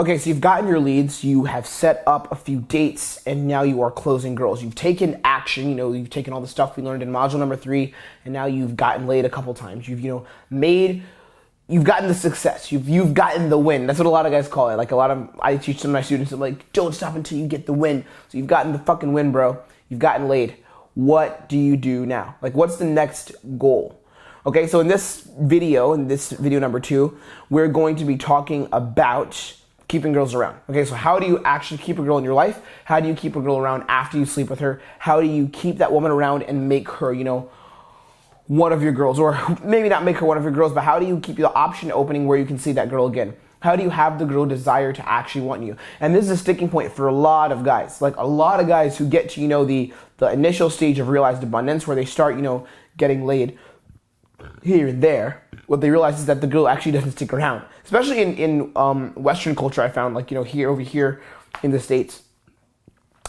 Okay, so you've gotten your leads, you have set up a few dates, and now you are closing girls. You've taken action, you've taken all the stuff we learned in module number 3, and now you've gotten laid a couple times. You've gotten the success. You've gotten the win. That's what a lot of guys call it. Like I teach some of my students, I'm like, don't stop until you get the win. So you've gotten the fucking win, bro. You've gotten laid. What do you do now? Like, what's the next goal? Okay, so in this video number 2, we're going to be talking about keeping girls around. Okay, so how do you actually keep a girl in your life? How do you keep a girl around after you sleep with her? How do you keep that woman around and make her, one of your girls? Or maybe not make her one of your girls, but how do you keep the option opening where you can see that girl again? How do you have the girl desire to actually want you? And this is a sticking point for a lot of guys. Like a lot of guys who get to, the initial stage of realized abundance where they start, getting laid here and there. What they realize is that the girl actually doesn't stick around. Especially in Western culture, I found, like, over here in the States,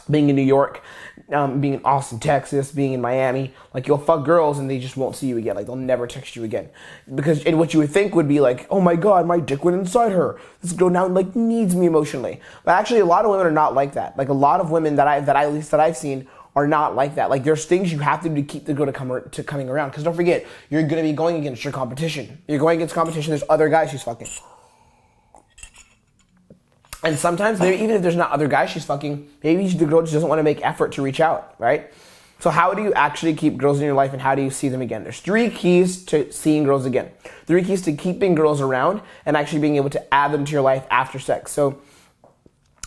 being in New York, being in Austin, Texas, being in Miami, like, you'll fuck girls and they just won't see you again. Like, they'll never text you again. And what you would think would be like, oh my God, my dick went inside her. This girl now, like, needs me emotionally. But actually, a lot of women are not like that. Like, a lot of women that I've seen are not like that. Like, there's things you have to do to keep the girl to coming around. Because don't forget, you're going to be going against your competition. You're going against competition. There's other guys she's fucking. And sometimes, maybe even if there's not other guys she's fucking, maybe the girl just doesn't want to make effort to reach out, right? So how do you actually keep girls in your life, and how do you see them again? There's 3 keys to seeing girls again. 3 keys to keeping girls around and actually being able to add them to your life after sex. So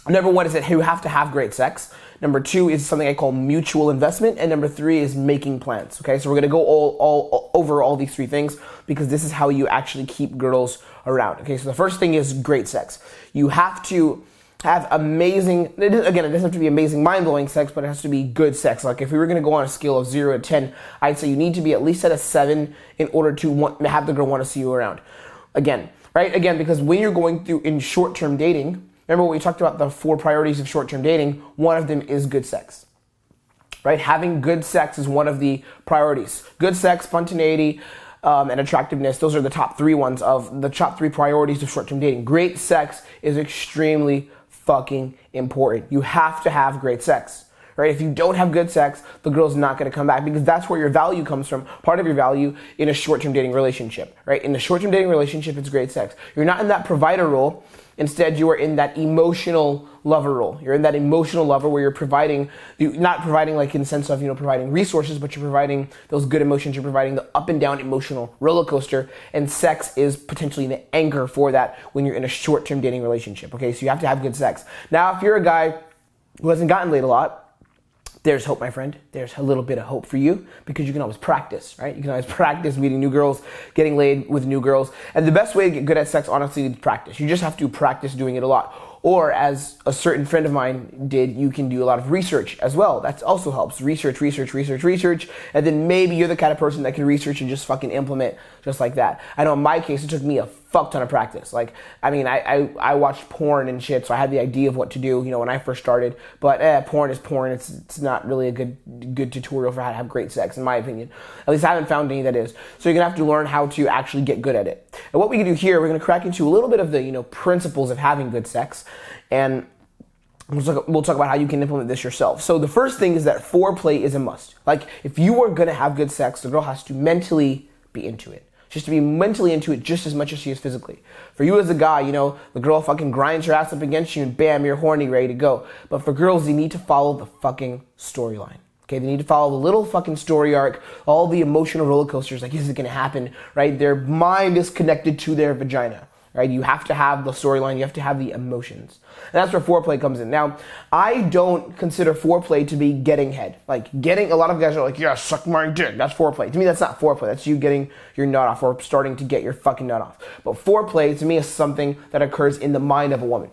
number 1 is that you have to have great sex. Number 2 is something I call mutual investment. And number 3 is making plans. Okay, so we're going to go all over all these 3 things because this is how you actually keep girls around. Okay, so the first thing is great sex. You have to have amazing, again, it doesn't have to be amazing, mind-blowing sex, but it has to be good sex. Like if we were going to go on a scale of 0 to 10, I'd say you need to be at least at a 7 in order to have the girl want to see you around. Again, right? Again, because when you're going through in short-term dating, remember when we talked about the 4 priorities of short-term dating, one of them is good sex, right? Having good sex is one of the priorities. Good sex, spontaneity, and attractiveness, those are the top 3 ones of the top 3 priorities of short-term dating. Great sex is extremely fucking important. You have to have great sex, right? If you don't have good sex, the girl's not going to come back because that's where your value comes from. Part of your value in a short-term dating relationship, right? In the short-term dating relationship, it's great sex. You're not in that provider role. Instead, you are in that emotional lover role. You're in that emotional lover where you're not providing like in the sense of, providing resources, but you're providing those good emotions. You're providing the up and down emotional roller coaster. And sex is potentially the anchor for that when you're in a short-term dating relationship. Okay, so you have to have good sex. Now, if you're a guy who hasn't gotten laid a lot, there's hope, my friend. There's a little bit of hope for you because you can always practice, right? You can always practice meeting new girls, getting laid with new girls. And the best way to get good at sex, honestly, is practice. You just have to practice doing it a lot. Or as a certain friend of mine did, you can do a lot of research as well. That also helps. Research. And then maybe you're the kind of person that can research and just fucking implement just like that. I know in my case, it took me a fuck ton of practice. Like, I watched porn and shit, so I had the idea of what to do, when I first started. But porn is porn. It's not really a good tutorial for how to have great sex, in my opinion. At least I haven't found any that is. So you're gonna have to learn how to actually get good at it. And what we can do here, we're gonna crack into a little bit of the principles of having good sex, and we'll talk about how you can implement this yourself. So the first thing is that foreplay is a must. Like if you are gonna have good sex, the girl has to mentally be into it. She has to be mentally into it just as much as she is physically. For you as a guy, the girl fucking grinds her ass up against you and bam, you're horny, ready to go. But for girls, they need to follow the fucking storyline. Okay, they need to follow the little fucking story arc, all the emotional roller coasters, like is it gonna happen, right? Their mind is connected to their vagina, right? You have to have the storyline, you have to have the emotions. And that's where foreplay comes in. Now, I don't consider foreplay to be getting head. Like a lot of guys are like, yeah, suck my dick, that's foreplay. To me, that's not foreplay, that's you getting your nut off or starting to get your fucking nut off. But foreplay, to me, is something that occurs in the mind of a woman.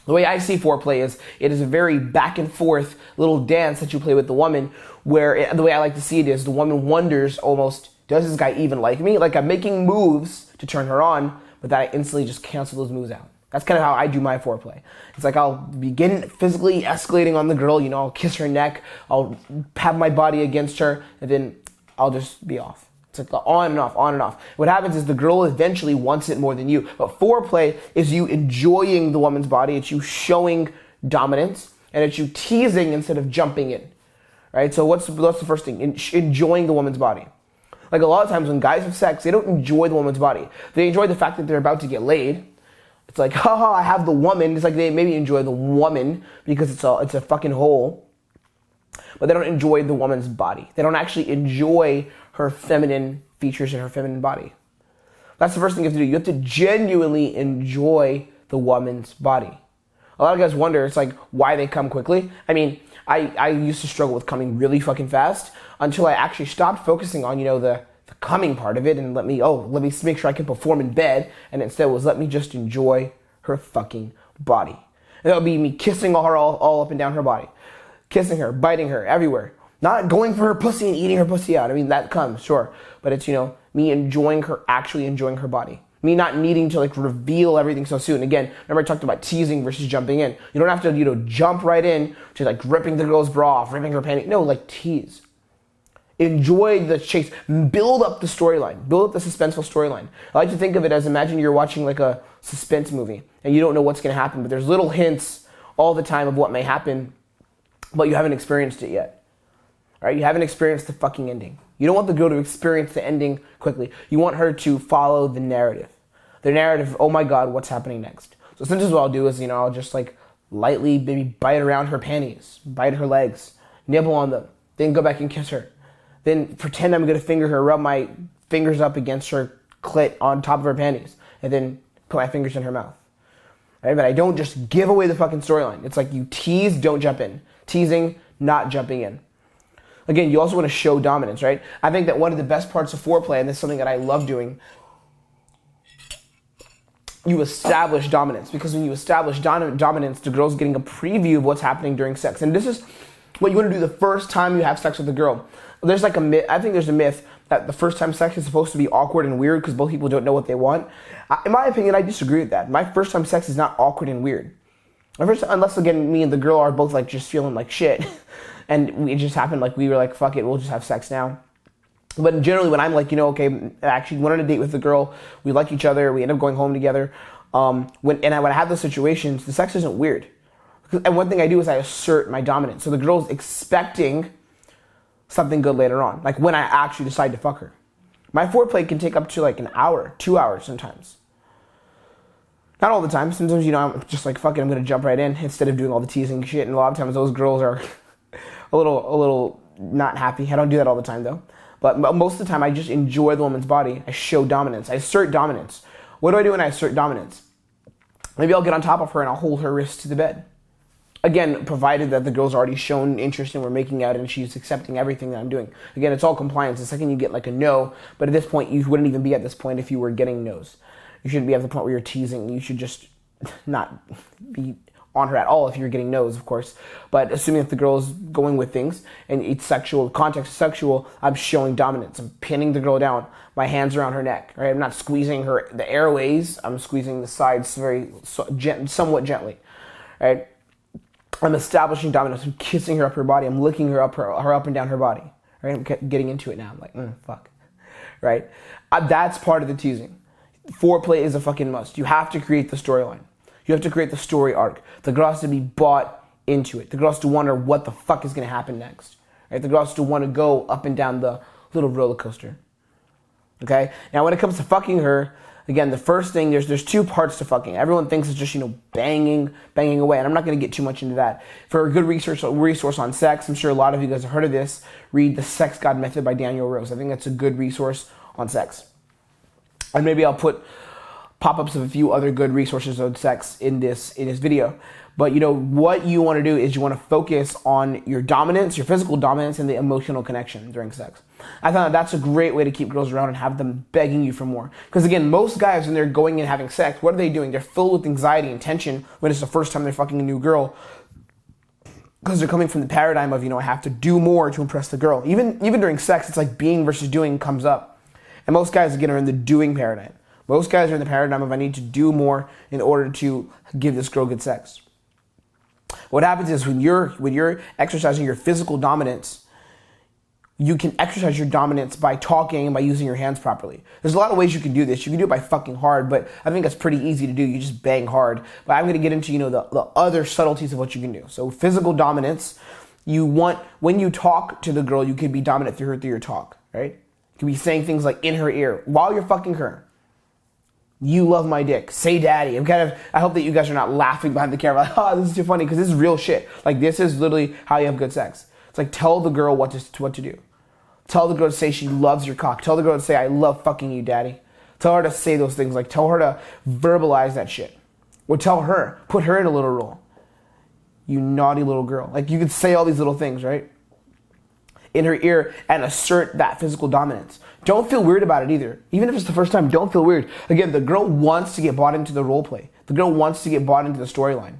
The way I see foreplay is, it is a very back and forth little dance that you play with the woman where, the way I like to see it is, the woman wonders almost, does this guy even like me? Like I'm making moves to turn her on, but that I instantly just cancel those moves out. That's kind of how I do my foreplay. It's like I'll begin physically escalating on the girl, I'll kiss her neck, I'll have my body against her, and then I'll just be off. It's like the on and off, on and off. What happens is the girl eventually wants it more than you. But foreplay is you enjoying the woman's body. It's you showing dominance, and it's you teasing instead of jumping in, right? So what's the first thing? Enjoying the woman's body. Like a lot of times when guys have sex, they don't enjoy the woman's body. They enjoy the fact that they're about to get laid. It's like, haha, I have the woman. It's like they maybe enjoy the woman because it's a fucking hole. But they don't enjoy the woman's body. They don't actually enjoy her feminine features and her feminine body. That's the first thing you have to do. You have to genuinely enjoy the woman's body. A lot of guys wonder, it's like, why they come quickly. I mean, I used to struggle with coming really fucking fast until I actually stopped focusing on, the coming part of it and let me make sure I can perform in bed, and instead was let me just enjoy her fucking body. And that would be me kissing her all up and down her body. Kissing her, biting her, everywhere. Not going for her pussy and eating her pussy out. I mean, that comes, sure. But it's, me enjoying her, actually enjoying her body. Me not needing to reveal everything so soon. Again, remember I talked about teasing versus jumping in. You don't have to, jump right in to ripping the girl's bra off, ripping her panties. No, tease. Enjoy the chase. Build up the storyline. Build up the suspenseful storyline. I like to think of it as, imagine you're watching a suspense movie and you don't know what's going to happen, but there's little hints all the time of what may happen, but you haven't experienced it yet. All right? You haven't experienced the fucking ending. You don't want the girl to experience the ending quickly. You want her to follow the narrative. The narrative, oh my God, what's happening next? So sometimes what I'll do is, I'll just lightly maybe bite around her panties, bite her legs, nibble on them, then go back and kiss her. Then pretend I'm going to finger her, rub my fingers up against her clit on top of her panties, and then put my fingers in her mouth. Right? But I don't just give away the fucking storyline. It's like you tease, don't jump in. Teasing, not jumping in. Again, you also want to show dominance, right? I think that one of the best parts of foreplay, and this is something that I love doing, you establish dominance. Because when you establish dominance, the girl's getting a preview of what's happening during sex. And this is what you want to do the first time you have sex with a girl. There's a myth, I think there's a myth that the first time sex is supposed to be awkward and weird because both people don't know what they want. In my opinion, I disagree with that. My first time sex is not awkward and weird. Unless, again, me and the girl are both just feeling like shit. And it just happened, we were fuck it, we'll just have sex now. But generally when I'm okay, I actually went on a date with the girl, we like each other, we end up going home together. When I have those situations, the sex isn't weird. And one thing I do is I assert my dominance. So the girl's expecting something good later on, when I actually decide to fuck her. My foreplay can take up to an hour, 2 hours sometimes. Not all the time. Sometimes, I'm just fuck it, I'm going to jump right in instead of doing all the teasing shit. And a lot of times those girls are a little not happy. I don't do that all the time though. But most of the time I just enjoy the woman's body. I show dominance. I assert dominance. What do I do when I assert dominance? Maybe I'll get on top of her and I'll hold her wrist to the bed. Again, provided that the girl's already shown interest and we're making out and she's accepting everything that I'm doing. Again, it's all compliance. The second you get a no, but at this point, you wouldn't even be at this point if you were getting no's. You shouldn't be at the point where you're teasing. You should just not be on her at all if you're getting no's, of course. But assuming that the girl is going with things and it's sexual, context is sexual, I'm showing dominance. I'm pinning the girl down. My hands around her neck, right? I'm not squeezing the airways. I'm squeezing the sides somewhat gently, right? I'm establishing dominance. I'm kissing her up her body. I'm licking her up and down her body, right? I'm getting into it now. I'm like, fuck, right? That's part of the teasing. Foreplay is a fucking must. You have to create the storyline. You have to create the story arc. The girl has to be bought into it. The girl has to wonder what the fuck is going to happen next. Right? The girl has to want to go up and down the little roller coaster. Okay? Now, when it comes to fucking her, again, the first thing, there's two parts to fucking. Everyone thinks it's just, banging away. And I'm not going to get too much into that. For a good resource on sex, I'm sure a lot of you guys have heard of this. Read The Sex God Method by Daniel Rose. I think that's a good resource on sex. And maybe I'll put pop-ups of a few other good resources on sex in this video. But what you want to do is you want to focus on your dominance, your physical dominance, and the emotional connection during sex. I thought that's a great way to keep girls around and have them begging you for more. Because again, most guys, when they're going and having sex, what are they doing? They're filled with anxiety and tension when it's the first time they're fucking a new girl. Because they're coming from the paradigm of, I have to do more to impress the girl. Even during sex, it's like being versus doing comes up. And most guys, again, are in the doing paradigm. Most guys are in the paradigm of I need to do more in order to give this girl good sex. What happens is when you're exercising your physical dominance, you can exercise your dominance by talking and by using your hands properly. There's a lot of ways you can do this. You can do it by fucking hard, but I think that's pretty easy to do. You just bang hard. But I'm going to get into, the other subtleties of what you can do. So physical dominance, when you talk to the girl, you can be dominant through your talk, right? You can be saying things like in her ear while you're fucking her. You love my dick. Say daddy. I hope that you guys are not laughing behind the camera like, oh, this is too funny, because this is real shit. Like, this is literally how you have good sex. It's like, tell the girl what to do. Tell the girl to say she loves your cock. Tell the girl to say, I love fucking you, daddy. Tell her to say those things. Like, tell her to verbalize that shit. Or tell her, put her in a little role. You naughty little girl. Like, you could say all these little things, right? In her ear, and assert that physical dominance. Don't feel weird about it either. Even if it's the first time, don't feel weird. Again, the girl wants to get bought into the role play. The girl wants to get bought into the storyline.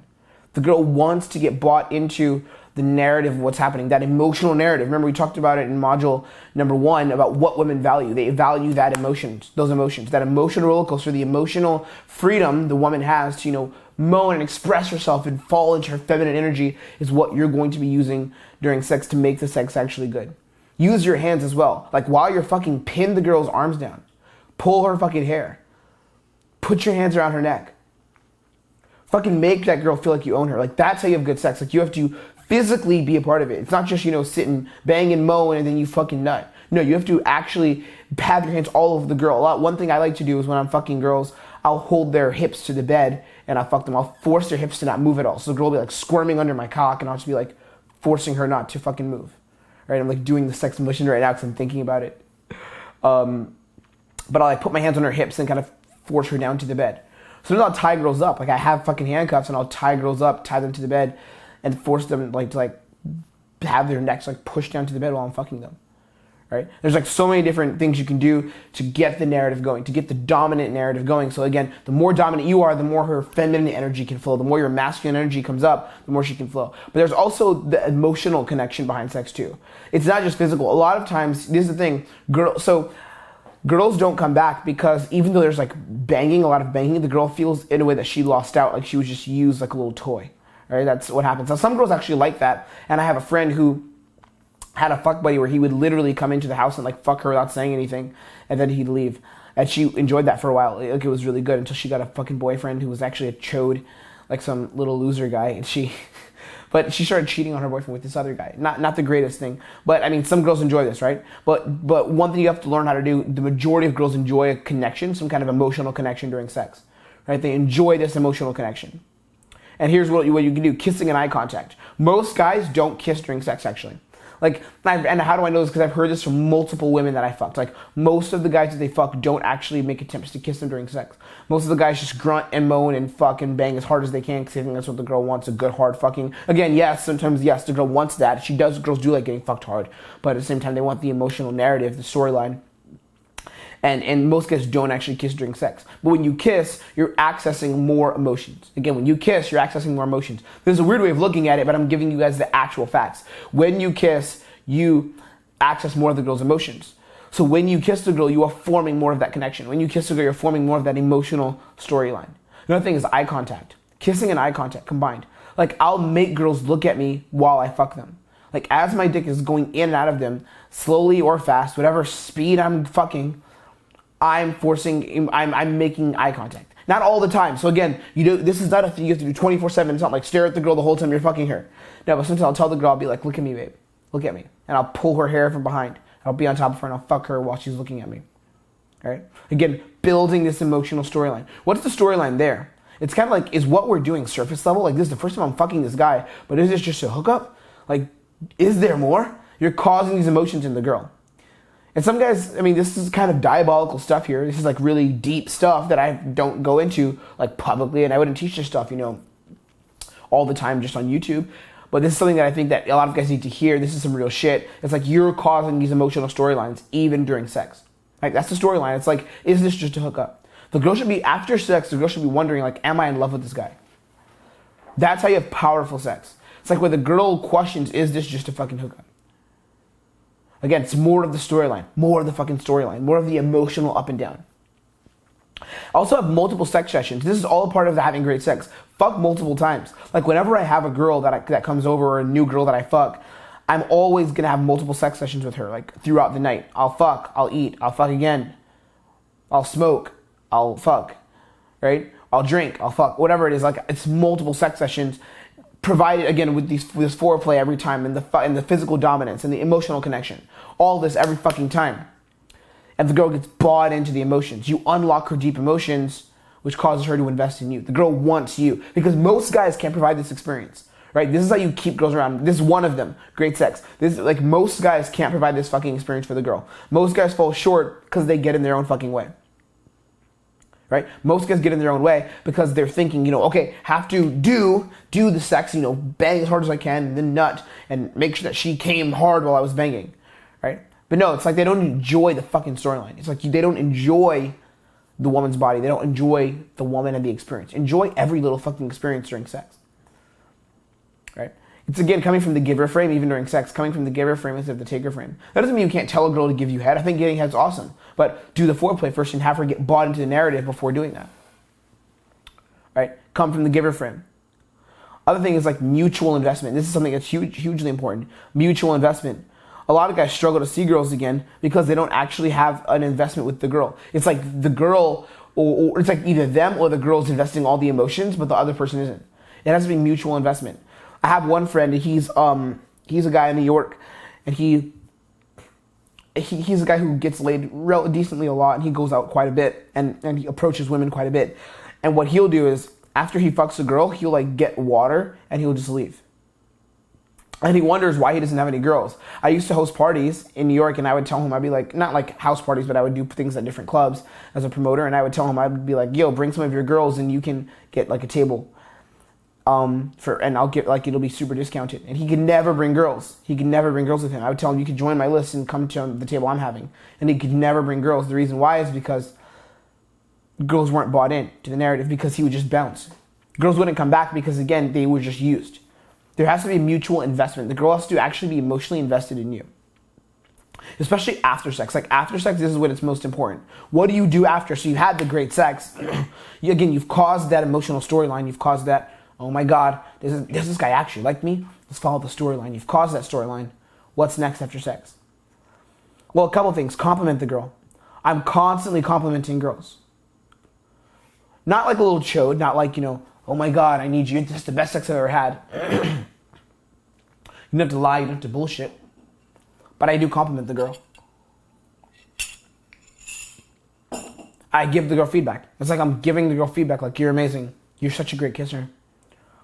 The girl wants to get bought into the narrative of what's happening, that emotional narrative. Remember, we talked about it in module number 1 about what women value. They value those emotions, that emotional roller coaster, the emotional freedom the woman has to, moan and express herself and fall into her feminine energy is what you're going to be using during sex to make the sex actually good. Use your hands as well. Like, while you're fucking, pin the girl's arms down. Pull her fucking hair. Put your hands around her neck. Fucking make that girl feel like you own her. Like, that's how you have good sex. Like, you have to physically be a part of it. It's not just, sit and bang and moan and then you fucking nut. No, you have to actually have your hands all over the girl. One thing I like to do is when I'm fucking girls, I'll hold their hips to the bed and I'll fuck them. I'll force their hips to not move at all. So the girl will be like squirming under my cock and I'll just be like forcing her not to fucking move. Right? I'm like doing the sex motion right now because I'm thinking about it. But I'll like put my hands on her hips and kind of force her down to the bed. So then I'll tie girls up. Like, I have fucking handcuffs and I'll tie girls up, tie them to the bed and force them to have their necks pushed down to the bed while I'm fucking them. Right? There's so many different things you can do to get the narrative going, to get the dominant narrative going. So again, the more dominant you are, the more her feminine energy can flow. The more your masculine energy comes up, the more she can flow. But there's also the emotional connection behind sex too. It's not just physical. A lot of times, this is the thing, girls don't come back because even though there's a lot of banging, the girl feels in a way that she lost out, like she was just used like a little toy. Right? That's what happens. Now, some girls actually like that, and I have a friend who had a fuck buddy where he would literally come into the house and fuck her without saying anything, and then he'd leave. And she enjoyed that for a while. It was really good until she got a fucking boyfriend who was actually a chode, like some little loser guy, and but she started cheating on her boyfriend with this other guy. Not the greatest thing, but I mean, some girls enjoy this, right? But one thing you have to learn how to do, the majority of girls enjoy a connection, some kind of emotional connection during sex, right? They enjoy this emotional connection. And here's what you can do, kissing and eye contact. Most guys don't kiss during sex, actually. And how do I know this? Because I've heard this from multiple women that I fucked. Most of the guys that they fuck don't actually make attempts to kiss them during sex. Most of the guys just grunt and moan and fuck and bang as hard as they can because they think that's what the girl wants, a good hard fucking. Again, sometimes the girl wants that. Girls do like getting fucked hard. But at the same time, they want the emotional narrative, the storyline. And most guys don't actually kiss during sex. But when you kiss, you're accessing more emotions. Again, when you kiss, you're accessing more emotions. There's a weird way of looking at it, but I'm giving you guys the actual facts. When you kiss, you access more of the girl's emotions. So when you kiss the girl, you are forming more of that connection. When you kiss the girl, you're forming more of that emotional storyline. Another thing is eye contact. Kissing and eye contact combined. I'll make girls look at me while I fuck them. As my dick is going in and out of them, slowly or fast, whatever speed I'm fucking, I'm making eye contact. Not all the time. So again, this is not a thing you have to do 24/7. It's not stare at the girl the whole time you're fucking her. No, but sometimes I'll tell the girl, I'll be like, look at me, babe. Look at me. And I'll pull her hair from behind. I'll be on top of her and I'll fuck her while she's looking at me. All right? Again, building this emotional storyline. What's the storyline there? It's kind of is what we're doing surface level? This is the first time I'm fucking this guy, but is this just a hookup? Is there more? You're causing these emotions in the girl. And some guys, this is kind of diabolical stuff here. This is really deep stuff that I don't go into publicly, and I wouldn't teach this stuff, all the time just on YouTube. But this is something that I think that a lot of guys need to hear. This is some real shit. It's you're causing these emotional storylines even during sex. That's the storyline. It's is this just a hookup? The girl should be, after sex, the girl should be wondering, am I in love with this guy? That's how you have powerful sex. It's where the girl questions, is this just a fucking hookup? Again, it's more of the storyline, more of the fucking storyline, more of the emotional up and down. I also have multiple sex sessions. This is all a part of having great sex. Fuck multiple times. Whenever I have a girl that comes over or a new girl that I fuck, I'm always gonna have multiple sex sessions with her, like throughout the night. I'll fuck, I'll eat, I'll fuck again, I'll smoke, I'll fuck, right? I'll drink, I'll fuck, whatever it is. Like it's multiple sex sessions, provided again with this foreplay every time, and the physical dominance and the emotional connection. All this every fucking time. And the girl gets bought into the emotions. You unlock her deep emotions, which causes her to invest in you. The girl wants you because most guys can't provide this experience. Right? This is how you keep girls around. This is one of them. Great sex. This is like most guys can't provide this fucking experience for the girl. Most guys fall short because they get in their own fucking way. Right? Most guys get in their own way because they're thinking, okay, have to do the sex, bang as hard as I can, and then nut, and make sure that she came hard while I was banging. Right? But no, it's like they don't enjoy the fucking storyline. It's like they don't enjoy the woman's body. They don't enjoy the woman and the experience. Enjoy every little fucking experience during sex. Right? It's again coming from the giver frame, even during sex, coming from the giver frame instead of the taker frame. That doesn't mean you can't tell a girl to give you head. I think getting head's awesome. But do the foreplay first and have her get bought into the narrative before doing that. Right? Come from the giver frame. Other thing is like mutual investment. This is something that's hugely important. Mutual investment. A lot of guys struggle to see girls again because they don't actually have an investment with the girl. It's like the girl, or it's like either them or the girl's investing all the emotions, but the other person isn't. It has to be mutual investment. I have one friend, he's a guy in New York, and he's a guy who gets laid decently a lot, and he goes out quite a bit, and he approaches women quite a bit. And what he'll do is, after he fucks a girl, he'll like get water, and he'll just leave. And he wonders why he doesn't have any girls. I used to host parties in New York, and I would tell him, I'd be like, not like house parties, but I would do things at different clubs as a promoter, and I would tell him, I'd be like, yo, bring some of your girls, and you can get like a table. And I'll get like, it'll be super discounted. And he could never bring girls. He could never bring girls with him. I would tell him, you could join my list and come to the table I'm having. And he could never bring girls. The reason why is because girls weren't bought in to the narrative, because he would just bounce. Girls wouldn't come back because, again, they were just used. There has to be mutual investment. The girl has to actually be emotionally invested in you. Especially after sex. Like after sex, this is when it's most important. What do you do after? So you had the great sex. You've caused that emotional storyline. You've caused that, oh my God, does this guy actually like me? Let's follow the storyline. You've caused that storyline. What's next after sex? Well, a couple things. Compliment the girl. I'm constantly complimenting girls. Not like a little chode, not like, oh my God, I need you. This is the best sex I've ever had. You don't have to lie, you don't have to bullshit. But I do compliment the girl. I give the girl feedback. It's like I'm giving the girl feedback, like, you're amazing. You're such a great kisser.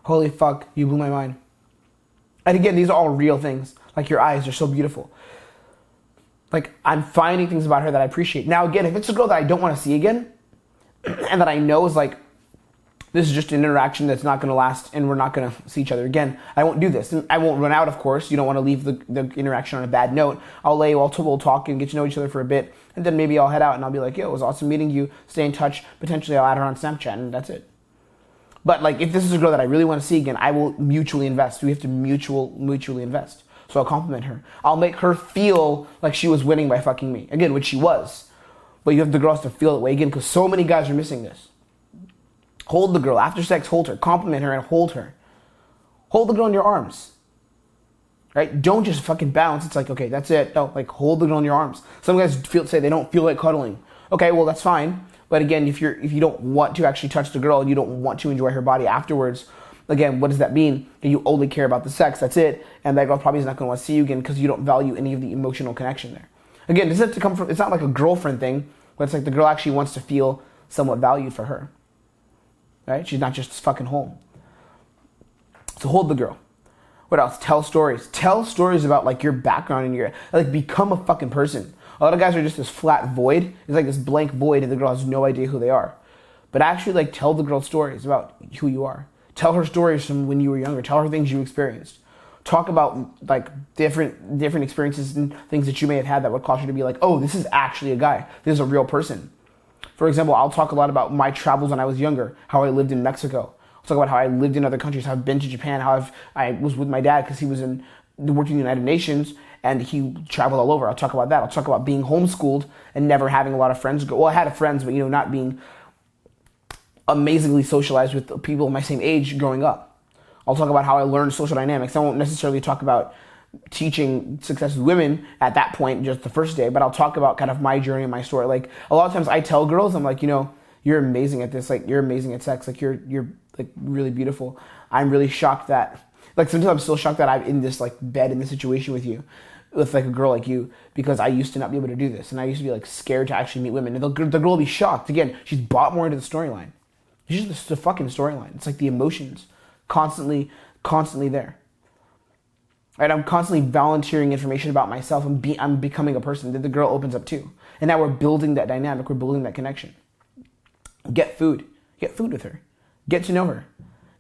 Holy fuck, you blew my mind. And again, these are all real things. Like, your eyes are so beautiful. Like, I'm finding things about her that I appreciate. Now, again, if it's a girl that I don't want to see again, and that I know is like, this is just an interaction that's not going to last and we're not going to see each other again, I won't do this. And I won't run out, of course. You don't want to leave the interaction on a bad note. We'll talk and get to know each other for a bit, and then maybe I'll head out and I'll be like, yo, it was awesome meeting you. Stay in touch. Potentially I'll add her on Snapchat, and that's it. But like, if this is a girl that I really want to see again, I will mutually invest. We have to mutually invest. So I'll compliment her. I'll make her feel like she was winning by fucking me. Again, which she was. But you have the girls to feel that way again, because so many guys are missing this. Hold the girl. After sex, hold her. Compliment her and hold her. Hold the girl in your arms. Right? Don't just fucking bounce. It's like, okay, that's it. No, like, hold the girl in your arms. Some guys say they don't feel like cuddling. Okay, well, that's fine. But again, if you don't want to actually touch the girl and you don't want to enjoy her body afterwards, again, what does that mean? That you only care about the sex, that's it. And that girl probably is not going to want to see you again because you don't value any of the emotional connection there. Again, this is to come from, it's not like a girlfriend thing, but it's like the girl actually wants to feel somewhat valued for her. Right? She's not just fucking home. So hold the girl. What else? Tell stories. Tell stories about like your background and your, like, become a fucking person. A lot of guys are just this flat void. It's like this blank void and the girl has no idea who they are. But actually, like, tell the girl stories about who you are. Tell her stories from when you were younger. Tell her things you experienced. Talk about like different experiences and things that you may have had that would cause you to be like, oh, this is actually a guy. This is a real person. For example, I'll talk a lot about my travels when I was younger, how I lived in Mexico. I'll talk about how I lived in other countries, how I've been to Japan, how I was with my dad because he was working in the United Nations and he traveled all over. I'll talk about that. I'll talk about being homeschooled and never having a lot of friends. Well, I had friends, but not being amazingly socialized with people my same age growing up. I'll talk about how I learned social dynamics. I won't necessarily talk about teaching success with women at that point, just the first day, but I'll talk about kind of my journey and my story. Like a lot of times I tell girls, I'm like, you're amazing at this. Like you're amazing at sex. Like you're like really beautiful. I'm really shocked that, like sometimes I'm still shocked that I'm in this like bed in this situation with you, with like a girl like you, because I used to not be able to do this. And I used to be like scared to actually meet women. And the girl will be shocked. Again, she's bought more into the storyline. It's just the fucking storyline. It's like the emotions constantly there. Right? I'm constantly volunteering information about myself. I'm becoming a person that the girl opens up to. And now we're building that dynamic. We're building that connection. Get food. Get food with her. Get to know her.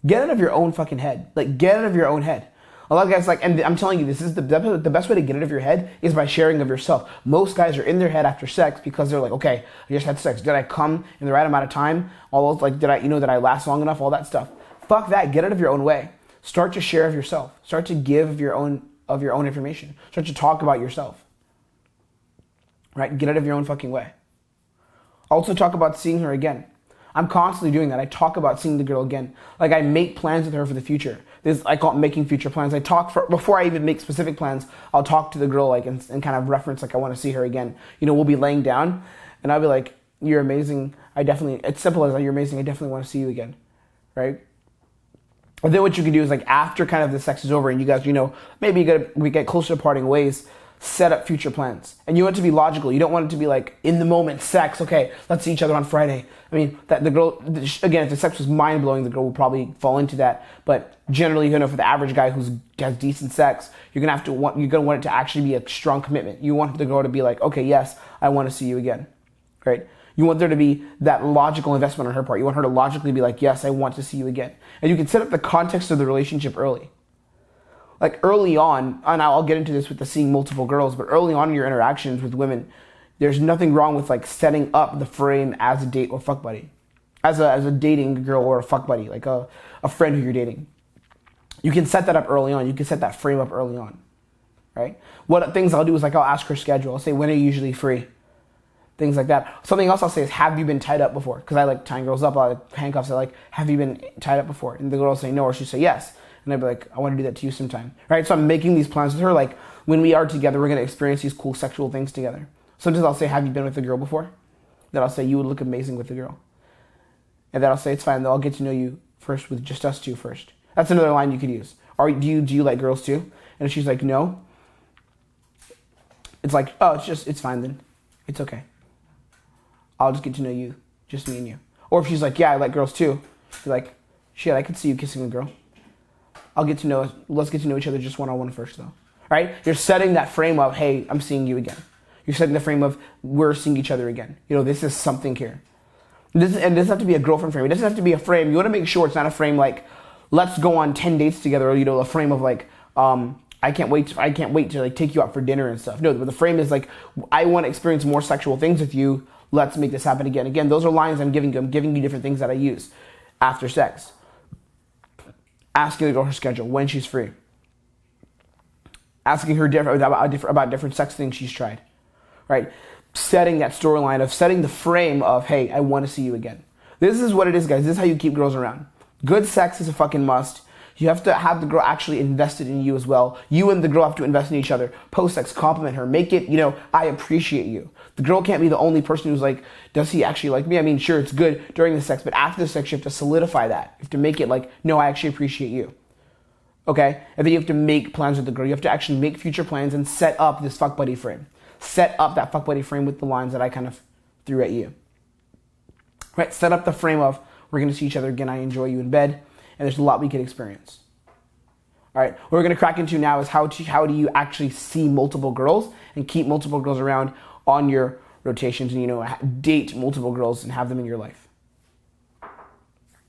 Get out of your own fucking head. Like, get out of your own head. A lot of guys and I'm telling you, this is the best way to get out of your head is by sharing of yourself. Most guys are in their head after sex because they're like, okay, I just had sex. Did I come in the right amount of time? All those, like, did I last long enough? All that stuff. Fuck that. Get out of your own way. Start to share of yourself. Start to give of your own information. Start to talk about yourself. Right? Get out of your own fucking way. Also talk about seeing her again. I'm constantly doing that. I talk about seeing the girl again. Like I make plans with her for the future. I call it making future plans. Before I even make specific plans, I'll talk to the girl like and kind of reference like I want to see her again. We'll be laying down and I'll be like, you're amazing. It's simple as you're amazing. I definitely want to see you again. Right? And then what you can do is like after kind of the sex is over and you guys, maybe we get closer to parting ways, set up future plans. And you want it to be logical. You don't want it to be like in the moment sex. Okay, let's see each other on Friday. I mean, that the girl, again, if the sex was mind blowing, the girl will probably fall into that. But generally, for the average guy who has decent sex, you're gonna want it to actually be a strong commitment. You want the girl to be like, okay, yes, I want to see you again, right? You want there to be that logical investment on her part. You want her to logically be like, yes, I want to see you again. And you can set up the context of the relationship early. Like early on, and I'll get into this with the seeing multiple girls, but early on in your interactions with women, there's nothing wrong with like setting up the frame as a date or fuck buddy. As a dating girl or a fuck buddy, like a friend who you're dating. You can set that up early on. You can set that frame up early on, right? What things I'll do is like I'll ask her schedule. I'll say, when are you usually free? Things like that. Something else I'll say is, have you been tied up before? Because I like tying girls up. I like handcuffs. I like, have you been tied up before? And the girl will say no, or she'll say yes. And I'd be like, I want to do that to you sometime, right? So I'm making these plans with her. Like when we are together, we're going to experience these cool sexual things together. Sometimes I'll say, have you been with a girl before? Then I'll say, you would look amazing with a girl. And then I'll say, it's fine. I'll get to know you first with just us two first. That's another line you could use. Or do you like girls too? And if she's like, no, it's like, oh, it's fine then. It's okay. I'll just get to know you, just me and you. Or if she's like, yeah, I like girls too. You're like, shit, I could see you kissing a girl. Let's get to know each other just one-on-one first though, right? You're setting that frame of, hey, I'm seeing you again. You're setting the frame of, we're seeing each other again. This is something here. And it doesn't have to be a girlfriend frame. It doesn't have to be a frame. You want to make sure it's not a frame like, let's go on 10 dates together, or, a frame of like, I can't wait to like take you out for dinner and stuff. No, but the frame is like, I want to experience more sexual things with you. Let's make this happen again. Again, those are lines I'm giving you. I'm giving you different things that I use after sex. Asking the girl her schedule, when she's free. Asking her about different sex things she's tried, right? Setting that storyline of setting the frame of, hey, I want to see you again. This is what it is, guys. This is how you keep girls around. Good sex is a fucking must. You have to have the girl actually invested in you as well. You and the girl have to invest in each other. Post-sex, compliment her. Make it, I appreciate you. The girl can't be the only person who's like, does he actually like me? I mean, sure, it's good during the sex, but after the sex, you have to solidify that. You have to make it like, no, I actually appreciate you. Okay? And then you have to make plans with the girl. You have to actually make future plans and set up this fuck buddy frame. Set up that fuck buddy frame with the lines that I kind of threw at you. Right? Set up the frame of, we're going to see each other again. I enjoy you in bed. And there's a lot we can experience. All right, what we're going to crack into now is how do you actually see multiple girls and keep multiple girls around on your rotations and, date multiple girls and have them in your life.